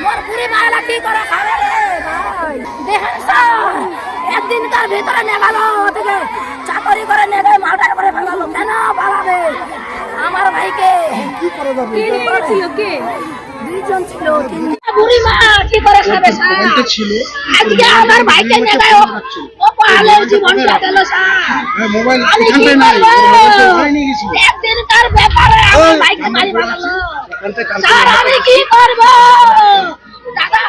মোর পুরি মালা কি করে খাবে রে ভাই দেখেন স্যার একদিনকার ভিতরে নেগালো থেকে চাকরি করে নেগে মার্ডার করে ফেলালো কেন পালাবে আমার ভাইকে কি করে যাবে কে দুইজন ছিল বুড়ি মা কি করে খাবে স্যার ছিল আজকে আমার ভাইকে নেগে ও পালে জীবনটা গেল স্যার মোবাইল এখানে নাই একদিনকার ব্যাপারে আমার ভাইকে মারি ফেলালো স্যার আমি কি করব দাদা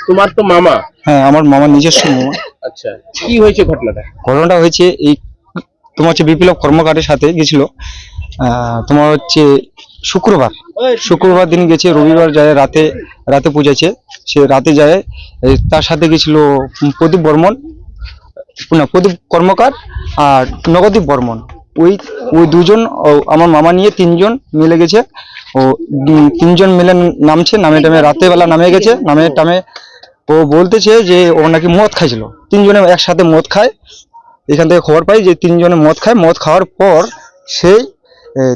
তোমার তো মামা? হ্যাঁ আমার মামা নিজস্ব মামা। আচ্ছা কি হয়েছে ঘটনাটা? ঘটনাটা হয়েছে এই তোমার হচ্ছে বিপ্লব কর্মকারের সাথে গেছিল তোমার হচ্ছে শুক্রবার দিন গেছে, রবিবার যায় রাতে পৌঁছেছে। সে রাতে যায় তার সাথে গেছিল প্রদীপ কর্মকার আর নগদীপ বর্মন। ওই দুজন আমার মামা নিয়ে তিনজন মিলে গেছে। ও তিনজন মিলে নামছে, নামে রাতেবেলা নামে গেছে। নামে ও বলতেছে যে ও নাকি মদ খাইছিল, তিনজনে একসাথে মদ খায়। এখান থেকে খবর পাই যে তিনজনে মদ খায়। মদ খাওয়ার পর সেই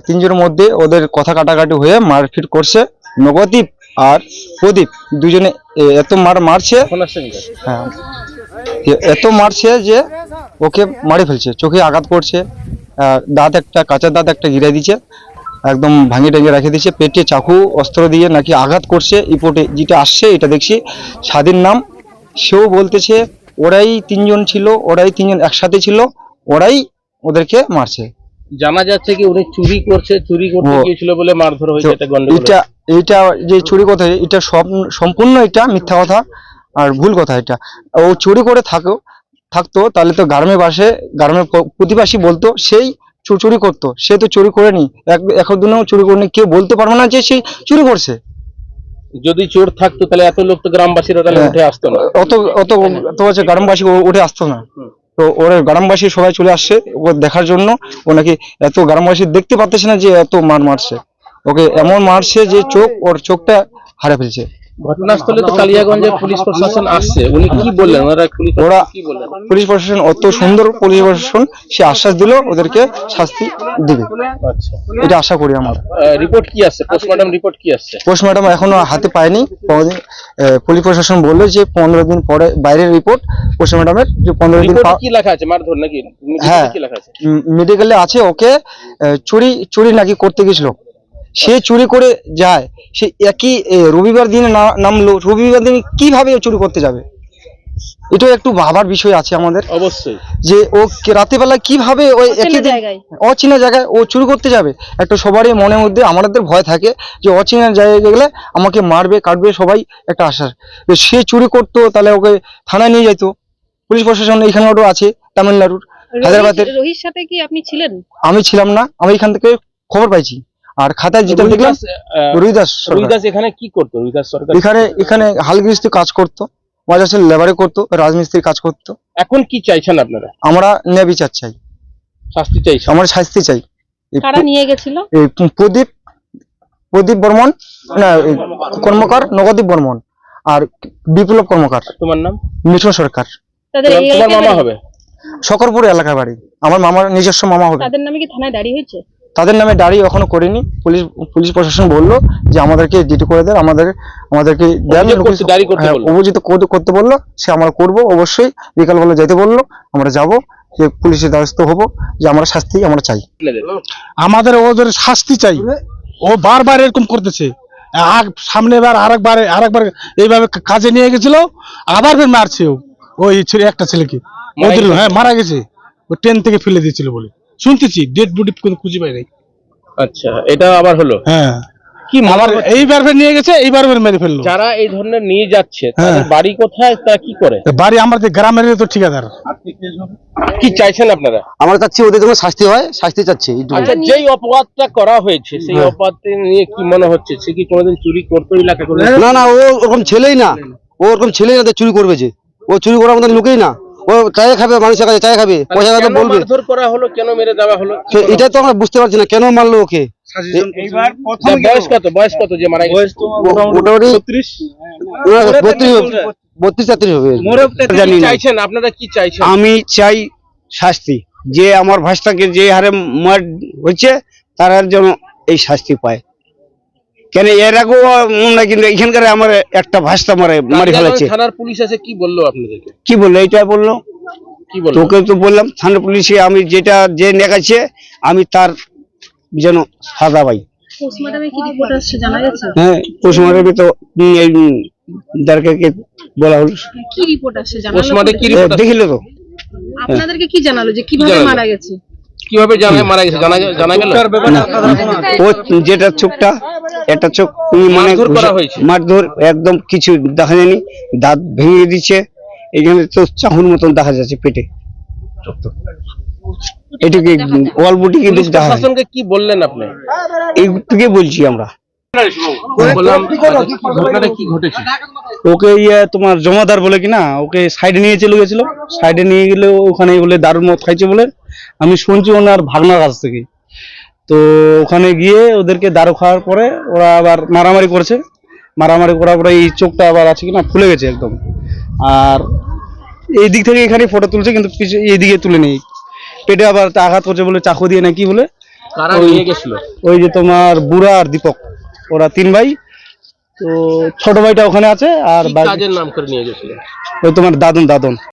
তিনজনের মধ্যে ওদের কথা কাটাকাটি হয়ে মারপিট করছে। নগদীপ আর প্রদীপ দুজনে এত মারছে, হ্যাঁ এত মারছে যে ওকে মারি ফেলছে, চোখে আঘাত করছে, দাঁত একটা কাঁচা দাঁত একটা গিরে দিচ্ছে, একদম ভাঙিয়ে টাঙিয়ে রেখে দিচ্ছে। পেটে চাকু অস্ত্র দিয়ে নাকি আঘাত করছে। রিপোর্টে যেটা আসছে এটা দেখছি স্বাধীন নাম, সেও বলতেছে ওরাই তিনজন ছিল, ওরাই তিনজন একসাথে ছিল, ওরাই ওদেরকে মারছে। জানা যাচ্ছে কি উনি চুরি করতে গিয়েছিল বলে মারধর হয়েছে। এটা যে চুরি কথা, এটা সম্পূর্ণ এটা মিথ্যা কথা আর ভুল কথা। এটা ও চুরি করে থাকতো তাহলে তো গ্রামের প্রতিবাসী বলতো সেই চুরি করতো, সে তো চুরি করেনি, এখন দিনেও চুরি করেনি, কেউ বলতে পারবে না যে সে চুরি করছে। যদি চোর থাকতো তাহলে এত লোক তো গ্রামবাসীরা তাহলে উঠে আসতো না, অত হচ্ছে গ্রামবাসী উঠে আসতো না। তো ওরা গ্রামবাসী সবাই চলে আসছে ওকে দেখার জন্য। ও নাকি এত গ্রামবাসী দেখতে পাচ্ছে না যে এত মারছে, ওকে এমন মারছে যে ওর চোখটা হারে ফেলছে। ঘটনাস্থলে তো কালিয়াগঞ্জের পুলিশ প্রশাসন আসছে, উনি কি বললেন? পুলিশ প্রশাসন অত সুন্দর পুলিশ প্রশাসন, সে আশ্বাস দিল ওদেরকে শাস্তি দিবে। আচ্ছা এটা আশা করি আমরা। রিপোর্ট কি আসছে? পোস্টমর্টম রিপোর্ট কি আসছে? পোস্টমর্টম এখনো হাতে পায়নি। পুলিশ প্রশাসন বললো যে 15 দিন পরে বাইরের রিপোর্ট পোস্টমর্টমের, যে 15 দিন। কি লেখা আছে? মারধর নাকি? হ্যাঁ মেডিকেলে আছে, ওকে চুরি নাকি করতে গেছিল, সে চুরি করে যায়। সে একই রবিবার দিনে নামলো, রবিবার দিনে কিভাবে চুরি করতে যাবে? এটা একটু ভাবার বিষয় আছে আমাদের অবশ্যই, যে ও রাতেবেলা কিভাবে ওই একই অচেনা জায়গায় ও চুরি করতে যাবে। একটা সবারই মনের মধ্যে আমাদের ভয় থাকে যে অচেনা জায়গায় গেলে আমাকে মারবে কাটবে, সবাই একটা আশ্বাস। সে চুরি করতো তাহলে ওকে থানায় নিয়ে যাইতো। পুলিশ প্রশাসন এখানেও আছে, তামিলনাড়ুর হায়দ্রাবাদের। রোহিত সাথে কি আপনি ছিলেন? আমি ছিলাম না, আমি এখান থেকে খবর পাইছি। আর খাতায় যেটা দেখলাম রুইদাস এখানে কি করতো? রুইদাস সরকার এখানে হালগৃহস্থ কাজ করতো, বাজার লেবারে করতো, রাজমিস্ত্রির কাজ করতো। এখন কি চাইছেন আপনারা? আমরা ন্যায় বিচার চাই, শাস্তি চাই। আমরা শাস্তি চাই। কারা নিয়ে গেছিল? প্রদীপ বর্মন না কর্মকার, নগদীপ বর্মন আর বিপ্লব কর্মকার। তোমার নাম? মিঠুন সরকার। তোমার মামা হবে? সকরপুর এলাকার বাড়ি, আমার মামার নিজস্ব মামা হবে। তাদের নামে কি থানায় ডায়েরি হয়েছে? তাদের নামে ডায়েরি এখনো করিনি। পুলিশ প্রশাসন বললো যে আমাদেরকে ডিউটি করে দেন, আমাদেরকে অভিযোগ করতে বললো। সে আমরা করবো অবশ্যই। বিকালবেলা যেতে বললো, আমরা যাব, যে পুলিশের দ্বারস্থ হবো, যে আমরা শাস্তি আমরা চাই। আমাদের ওদের শাস্তি চাই। ও বারবার এরকম করতেছে, সামনে বার আরেকবার এইভাবে কাজে নিয়ে গেছিল, আবার ফের মারছে। ওই ছেলে একটা ছেলেকে হ্যাঁ মারা গেছে, ও ট্রেন থেকে ফেলে দিয়েছিল বলে শুনতেছি। ডেড বডি খুঁজে পাই নাই। আচ্ছা এটা আবার হলো? হ্যাঁ কি আমার এইবার নিয়ে গেছে, এইবার মেরে ফেললো। যারা এই ধরনের নিয়ে যাচ্ছে তাদের বাড়ি কোথায়, তা কি করে? বাড়ি আমাদের গ্রামের তো ঠিকাদার। কি চাইছেন আপনারা? আমরা চাচ্ছি ওদের জন্য শাস্তি হয়, শাস্তি চাচ্ছি। আচ্ছা যেই অপরাধটা করা হয়েছে সেই অপরাধটা নিয়ে কি মনে হচ্ছে? সে কি কোনোদিন চুরি করতো এলাকা করে? না ও ওরকম ছেলেই না, চুরি করবে যে ও চুরি করার মতো লোকই না। ও চায় খাবে, মানুষের কাছে চায় খাবে, পয়সা খাবে বলবে। মারধর করা হলো কেন, মেরে দেওয়া হলো? এটা তো আমরা বুঝতে পারছি না কেন মারলো ওকে। বয়স কত যে মারা গেছে? মোটামুটি 32-33 হবে। চাইছেন আপনারা কি চাইছেন? আমি চাই শাস্তি, যে আমার ভাষাকে যে হারে মার হচ্ছে তার যেন এই শাস্তি পায়। কেন এর আগেও না, কিন্তু এখানকার আমার একটা ভাষা মারি ফেলাচ্ছে। থানার পুলিশ আছে, কি বললো আপনাদেরকে? কি বললো? এইটা বললো, কি বললো? তোকে তো বললাম থানার পুলিশে আমি যেটা যে নেগাছে আমি তার যেন সাদা পাই। পোস্টমর্টমে কি রিপোর্ট আসছে জানা গেছে? হ্যাঁ, পোস্টমর্টমে তো ডাক্তারকে বলা হলো। কি রিপোর্ট আসছে জানা পোস্টমর্টমে কি গেছে? রিপোর্ট আছে? দেখিল তো আপনাদেরকে কি জানালো যে কিভাবে জানালো? মারা গেছে? কিভাবে মারা গেছে জানা গেল? না, ও যেটা চোখটা একটা চোখ মানে মারধর করা হয়েছে? মারধর একদম কিছু দেখা যায়নি, দাঁত ভেঙে দিচ্ছে, এখানে তো চাহুর মতন দেখা যাচ্ছে পেটে, এটুকু অল্পটি কিন্তু পুলিশ দেখা যায়। প্রশাসনকে কি বললেন আপনি? এইটুকুই বলছি আমরা। বললাম ঘটনাটা কি ঘটেছে? ওকে তোমার জমাদার বলে কি না, ওকে সাইডে নিয়ে চলে গেছিল। সাইডে নিয়ে গেলে ওখানে বলে দারুর মদ খাইছে বলে আমি শুনছি ওনার ভাগনার কাছ থেকে। তো ওখানে গিয়ে ওদেরকে দারু খাওয়ার পরে ওরা আবার মারামারি করেছে। মারামারি করার পরে এই চোখটা আবার আছে কিনা ফুলে গেছে একদম। আর এই দিক থেকে এখানে ফটো তুলছে, কিন্তু এইদিকে তুলে নেই। পেটে আবার আঘাত করছে বলে চাকু দিয়ে নাকি বলে। কারা নিয়ে গেছিল? ওই যে তোমার বুড়া আর দীপক, ওরা 3 ভাই। তো ছোট ভাইটা ওখানে আছে, আর কি কাজের নাম করে নিয়ে গেছিল? ওই তোমার দাদন।